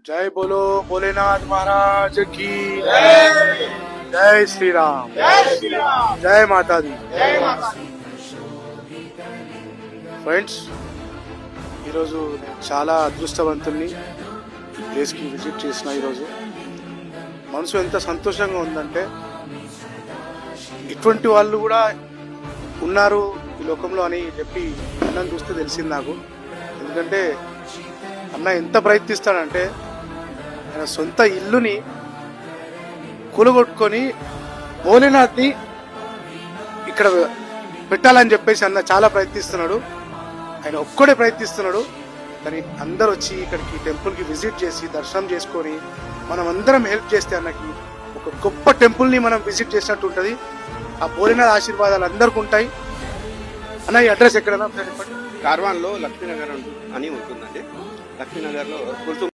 जय बोलो भोलेनाथ महाराज की जय श्री राम जय माता दी ఫ్రెండ్స్ ఈరోజు చాలా అదృష్టవంతుల్ని ఈ ప్లేస్కి విజిట్ చేసిన ఈరోజు మనసు ఎంత సంతోషంగా ఉందంటే ఇటువంటి వాళ్ళు కూడా ఉన్నారు ఈ లోకంలో అని చెప్పి అన్నం చూస్తే తెలిసింది నాకు. ఎందుకంటే అన్న ఎంత ప్రయత్నిస్తాడంటే ఆయన సొంత ఇల్లుని కూలగొట్టుకొని భోలేనాథ్ని ఇక్కడ పెట్టాలని చెప్పేసి అన్న చాలా ప్రయత్నిస్తున్నాడు. ఆయన ఒక్కడే ప్రయత్నిస్తున్నాడు. కానీ అందరు వచ్చి ఇక్కడికి టెంపుల్కి విజిట్ చేసి దర్శనం చేసుకొని మనం అందరం హెల్ప్ చేస్తే అన్నకి ఒక గొప్ప టెంపుల్ని మనం విజిట్ చేసినట్టు ఉంటుంది. ఆ భోలేనాథ్ ఆశీర్వాదాలు అందరికి ఉంటాయి. అన్న ఈ అడ్రస్ ఎక్కడన్నా చెప్పండి. కార్వాన్లో లక్ష్మీనగర్ అని ఉంటుందండి. లక్ష్మీనగర్లో